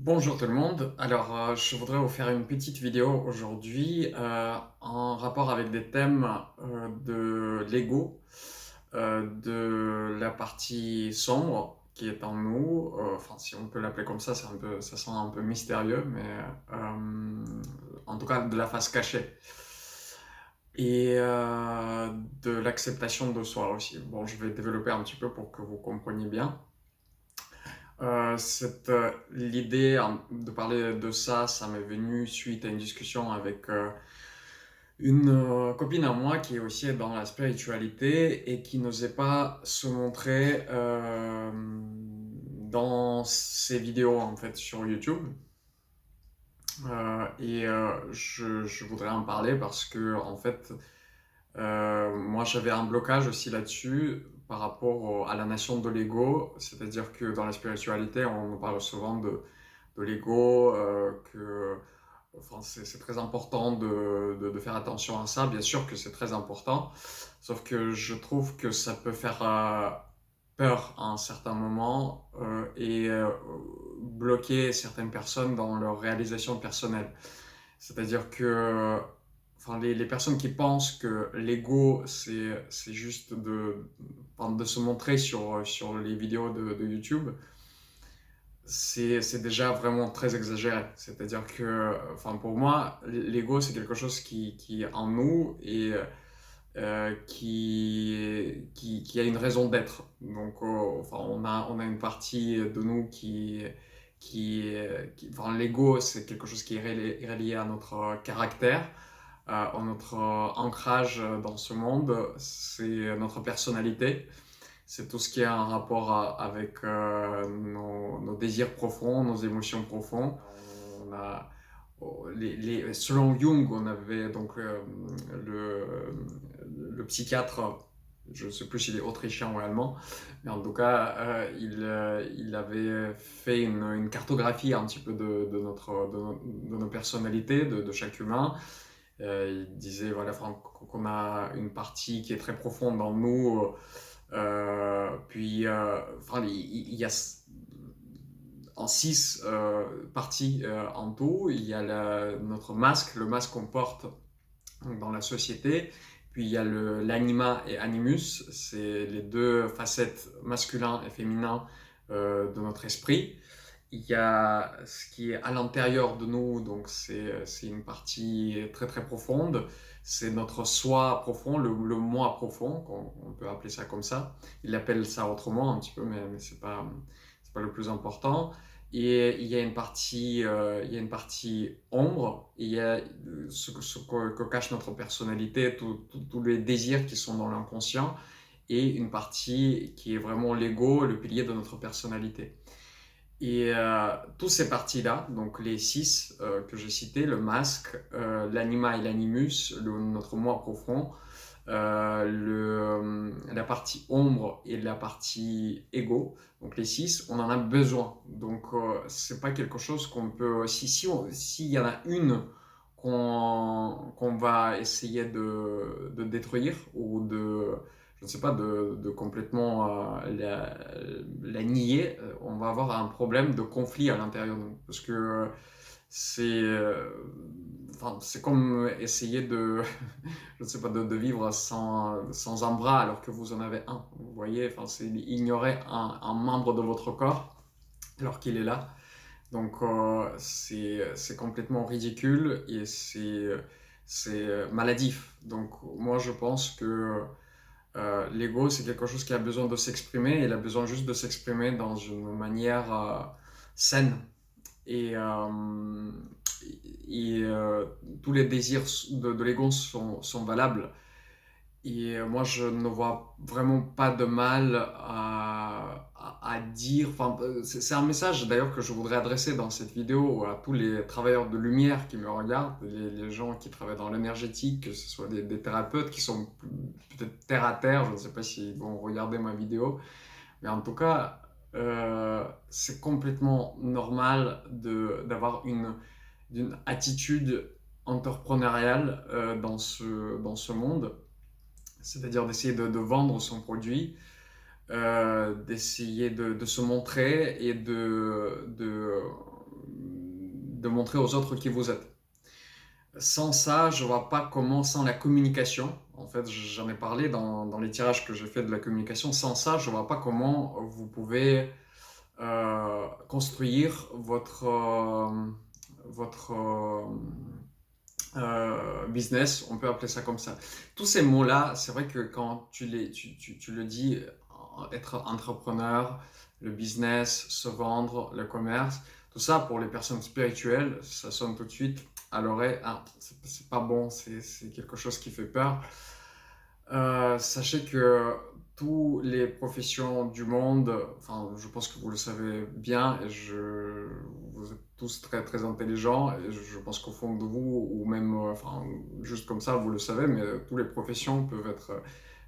Bonjour tout le monde. Alors, je voudrais vous faire une petite vidéo aujourd'hui en rapport avec des thèmes de l'ego, de la partie sombre qui est en nous. Enfin, si on peut l'appeler comme ça, ça sent un peu mystérieux, mais en tout cas de la face cachée et de l'acceptation de soi aussi. Bon, je vais développer un petit peu pour que vous compreniez bien. L'idée de parler de ça, ça m'est venu suite à une discussion avec une copine à moi qui est aussi dans la spiritualité et qui n'osait pas se montrer dans ses vidéos en fait sur YouTube. Je voudrais en parler parce que en fait, moi j'avais un blocage aussi là-dessus par rapport à la nation de l'ego, c'est-à-dire que dans la spiritualité, on parle souvent de l'ego, enfin, c'est très important de faire attention à ça. Bien sûr que c'est très important, sauf que je trouve que ça peut faire peur à un certain moment et bloquer certaines personnes dans leur réalisation personnelle. C'est-à-dire que enfin, les personnes qui pensent que l'ego, c'est juste enfin, de se montrer sur les vidéos de YouTube, c'est déjà vraiment très exagéré. C'est-à-dire que, enfin, pour moi, l'ego, c'est quelque chose qui est en nous et qui a une raison d'être. Donc, enfin, on a une partie de nous enfin, l'ego, c'est quelque chose qui est relié à notre caractère, à notre ancrage dans ce monde, c'est notre personnalité. C'est tout ce qui a un rapport avec nos désirs profonds, nos émotions profondes. On a, selon Jung, on avait donc le, le psychiatre, je ne sais plus s'il est autrichien ou allemand, mais en tout cas, il avait fait une cartographie un petit peu de nos personnalités, de chaque humain. Il disait voilà, qu'on a une partie qui est très profonde dans nous. Enfin, il y a en six parties en tout. Il y a notre masque, le masque qu'on porte dans la société. Puis il y a l'anima et animus, c'est les deux facettes masculin et féminin de notre esprit. Il y a ce qui est à l'intérieur de nous, donc c'est une partie très très profonde. C'est notre soi profond, le moi profond, on peut appeler ça comme ça. Il appelle ça autrement un petit peu, mais c'est pas le plus important. Et il y a une partie ombre, il y a ce que cache notre personnalité, tous les désirs qui sont dans l'inconscient, et une partie qui est vraiment l'ego, le pilier de notre personnalité. Et toutes ces parties-là, donc les six que j'ai cités, le masque, l'anima et l'animus, notre moi profond, la partie ombre et la partie ego, donc les six, on en a besoin. Donc c'est pas quelque chose qu'on peut, s'il y en a une qu'on va essayer de détruire ou je ne sais pas, de complètement la nier, on va avoir un problème de conflit à l'intérieur de nous. Parce que c'est euh, enfin, c'est comme essayer je ne sais pas, de vivre sans un bras alors que vous en avez un. Vous voyez, enfin, c'est ignorer un membre de votre corps alors qu'il est là. Donc c'est complètement ridicule et c'est maladif. Donc moi je pense que l'ego, c'est quelque chose qui a besoin de s'exprimer. Il a besoin juste de s'exprimer dans une manière saine. Et, euh, et tous les désirs de l'ego sont valables. Et moi, je ne vois vraiment pas de mal à dire. Enfin, c'est un message d'ailleurs que je voudrais adresser dans cette vidéo à tous les travailleurs de lumière qui me regardent, les gens qui travaillent dans l'énergétique, que ce soit des thérapeutes qui sont peut-être terre à terre. Je ne sais pas s'ils vont regarder ma vidéo, mais en tout cas, c'est complètement normal d'avoir une attitude entrepreneuriale dans ce monde, c'est-à-dire d'essayer de vendre son produit, d'essayer de se montrer et de montrer aux autres qui vous êtes. Sans ça, je vois pas comment, sans la communication, en fait, j'en ai parlé dans les tirages que j'ai fait de la communication, sans ça, je vois pas comment vous pouvez construire votre business, on peut appeler ça comme ça. Tous ces mots-là, c'est vrai que quand tu le dis, être entrepreneur, le business, se vendre, le commerce, tout ça pour les personnes spirituelles, ça sonne tout de suite à l'oreille, ah, c'est pas bon, c'est quelque chose qui fait peur. Sachez que toutes les professions du monde, enfin, je pense que vous le savez bien, et vous êtes tous très très intelligents, et je pense qu'au fond de vous, ou même, enfin, juste comme ça, vous le savez, mais toutes les professions peuvent être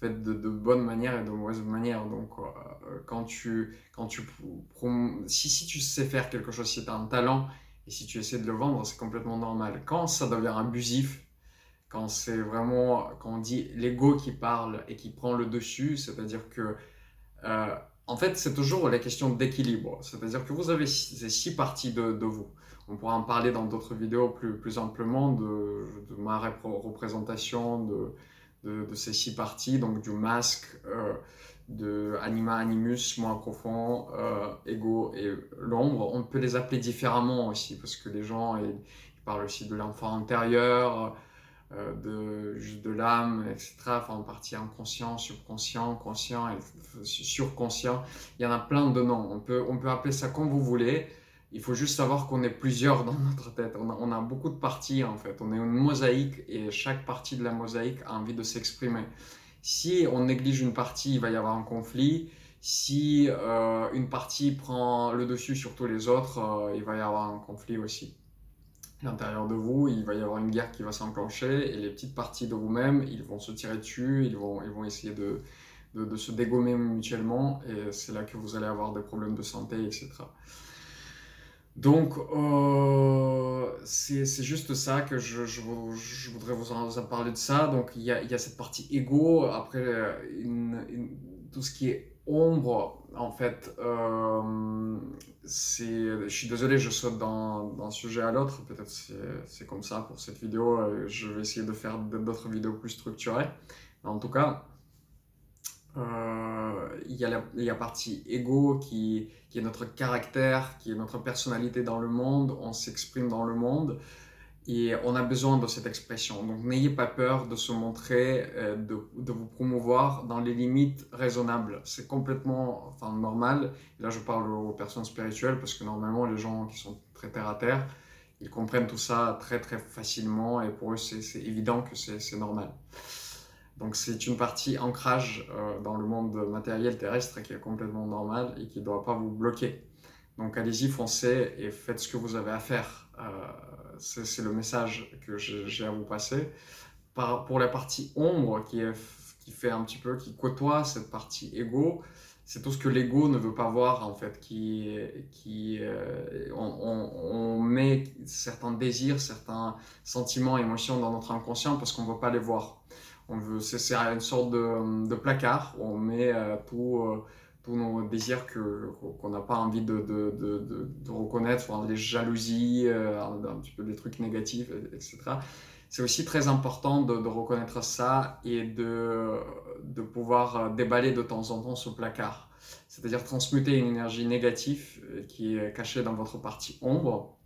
faites de bonne manière et de mauvaise manière. Donc, si tu sais faire quelque chose, si tu as un talent, et si tu essaies de le vendre, c'est complètement normal. Quand ça devient abusif, quand c'est vraiment, quand on dit l'ego qui parle et qui prend le dessus, c'est-à-dire que, euh, en fait, c'est toujours la question d'équilibre. C'est-à-dire que vous avez ces 6 parties de vous. On pourra en parler dans d'autres vidéos plus amplement de ma représentation de ces 6 parties, donc du masque, de anima, animus, moi profond, ego et l'ombre. On peut les appeler différemment aussi, parce que les gens ils parlent aussi de l'enfant intérieur, juste de l'âme, etc. Enfin, en partie inconscient, subconscient, conscient et surconscient. Il y en a plein de noms. On peut appeler ça comme vous voulez. Il faut juste savoir qu'on est plusieurs dans notre tête. On a beaucoup de parties en fait. On est une mosaïque et chaque partie de la mosaïque a envie de s'exprimer. Si on néglige une partie, il va y avoir un conflit. Si une partie prend le dessus sur tous les autres, il va y avoir un conflit aussi. À l'intérieur de vous, il va y avoir une guerre qui va s'enclencher et les petites parties de vous-même, ils vont se tirer dessus, ils vont essayer de se dégommer mutuellement et c'est là que vous allez avoir des problèmes de santé, etc. Donc, c'est juste ça que je voudrais vous en parler de ça. Donc, il y a cette partie égo. Après, tout ce qui est ombre, en fait, je suis désolé, je saute d'un sujet à l'autre. Peut-être c'est comme ça pour cette vidéo. Je vais essayer de faire d'autres vidéos plus structurées. Mais en tout cas, il y a partie ego qui est notre caractère, qui est notre personnalité dans le monde, on s'exprime dans le monde et on a besoin de cette expression. Donc n'ayez pas peur de se montrer, de vous promouvoir dans les limites raisonnables. C'est complètement normal. Et là je parle aux personnes spirituelles parce que normalement les gens qui sont très terre à terre, ils comprennent tout ça très très facilement et pour eux c'est évident que c'est normal. Donc c'est une partie ancrage dans le monde matériel terrestre qui est complètement normale et qui ne doit pas vous bloquer. Donc allez-y, foncez et faites ce que vous avez à faire. C'est le message que j'ai à vous passer. Pour la partie ombre qui fait un petit peu, qui côtoie cette partie ego, c'est tout ce que l'ego ne veut pas voir en fait, on met certains désirs, certains sentiments, émotions dans notre inconscient parce qu'on ne veut pas les voir. C'est une sorte de placard où on met tous nos désirs qu'on n'a pas envie de reconnaître, les jalousies, un petit peu des trucs négatifs, etc. C'est aussi très important de reconnaître ça et de pouvoir déballer de temps en temps ce placard. C'est-à-dire transmuter une énergie négative qui est cachée dans votre partie ombre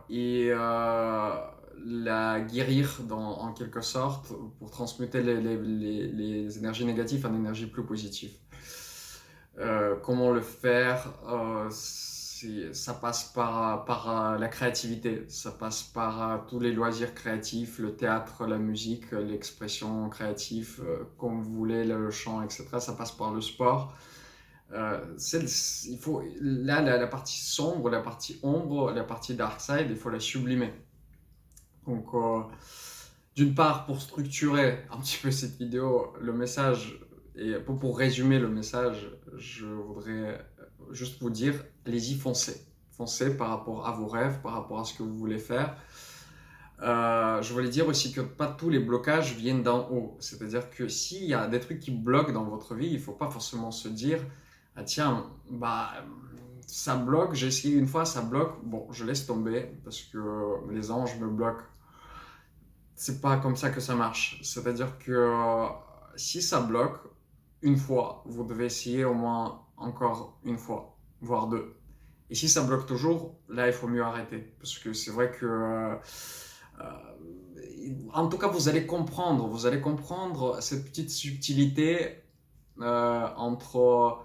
et la guérir en quelque sorte pour transmuter les énergies négatives en énergies plus positives. Comment le faire? Ça passe par la créativité, ça passe par tous les loisirs créatifs, le théâtre, la musique, l'expression créative, comme vous voulez, le chant, etc. Ça passe par le sport. Il faut, là, la partie sombre, la partie ombre, la partie dark side, il faut la sublimer. Donc, d'une part, pour structurer un petit peu cette vidéo, le message, et pour résumer le message, je voudrais juste vous dire, allez-y, foncez. Foncez par rapport à vos rêves, par rapport à ce que vous voulez faire. Je voulais dire aussi que pas tous les blocages viennent d'en haut. C'est-à-dire que s'il y a des trucs qui bloquent dans votre vie, il ne faut pas forcément se dire « Ah tiens, bah, ça bloque, j'ai essayé une fois, ça bloque, bon, je laisse tomber parce que les anges me bloquent. C'est pas comme ça que ça marche. C'est-à-dire que si ça bloque une fois, vous devez essayer au moins encore une fois, voire deux. Et si ça bloque toujours, là, il faut mieux arrêter. Parce que c'est vrai que, en tout cas, vous allez comprendre cette petite subtilité entre.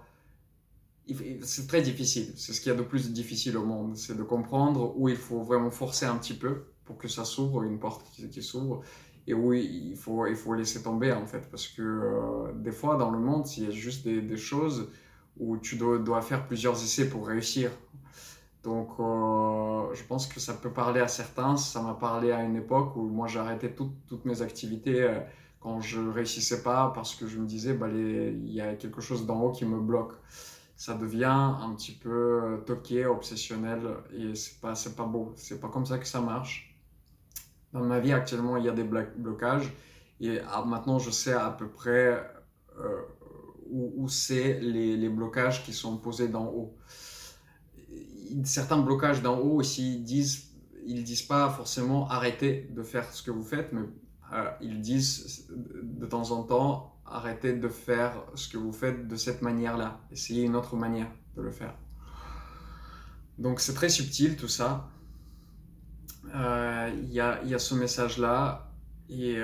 C'est très difficile. C'est ce qu'il y a de plus difficile au monde. C'est de comprendre où il faut vraiment forcer un petit peu pour que ça s'ouvre, une porte qui s'ouvre, et où il faut laisser tomber en fait. Parce que des fois, dans le monde, il y a juste des choses où tu dois faire plusieurs essais pour réussir. Donc, je pense que ça peut parler à certains. Ça m'a parlé à une époque où moi j'ai arrêté toutes mes activités quand je réussissais pas parce que je me disais, bah, il y a quelque chose d'en haut qui me bloque. Ça devient un petit peu toqué, obsessionnel et c'est pas beau. C'est pas comme ça que ça marche. Dans ma vie actuellement, il y a des blocages et maintenant je sais à peu près euh, où c'est les blocages qui sont posés d'en haut. Certains blocages d'en haut aussi ils disent pas forcément arrêtez de faire ce que vous faites, mais ils disent de temps en temps arrêtez de faire ce que vous faites de cette manière-là, essayez une autre manière de le faire. Donc c'est très subtil tout ça. Il y a ce message-là et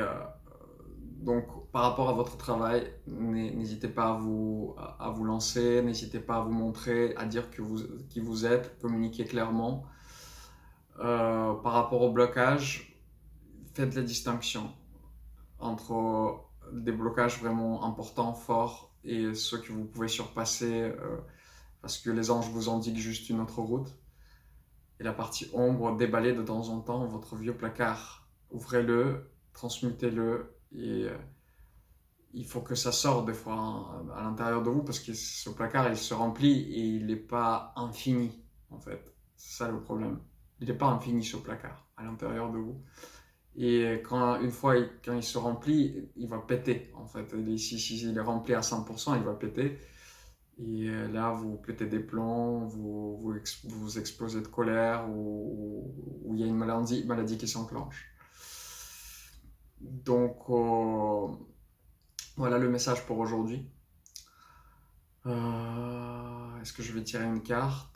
donc par rapport à votre travail, n'hésitez pas à vous lancer, n'hésitez pas à vous montrer, à dire qui vous êtes, communiquer clairement. Par rapport au blocage, faites la distinction entre des blocages vraiment importants, forts, et ceux que vous pouvez surpasser parce que les anges vous indiquent juste une autre route. Et la partie ombre, déballez de temps en temps votre vieux placard. Ouvrez-le, transmutez-le, et il faut que ça sorte des fois hein, à l'intérieur de vous, parce que ce placard, il se remplit et il n'est pas infini, en fait. C'est ça le problème. Il n'est pas infini, ce placard, à l'intérieur de vous. Et une fois, quand il se remplit, il va péter, en fait. Si il est rempli à 100%, il va péter. Et là, vous pétez des plombs, vous explosez de colère, ou il y a une maladie qui s'enclenche. Donc, voilà le message pour aujourd'hui. Est-ce que je vais tirer une carte?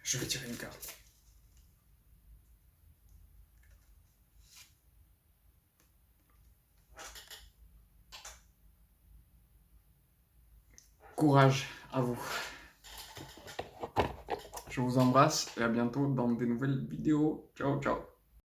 Je vais tirer une carte. Courage à vous. Je vous embrasse et à bientôt dans des nouvelles vidéos. Ciao, ciao.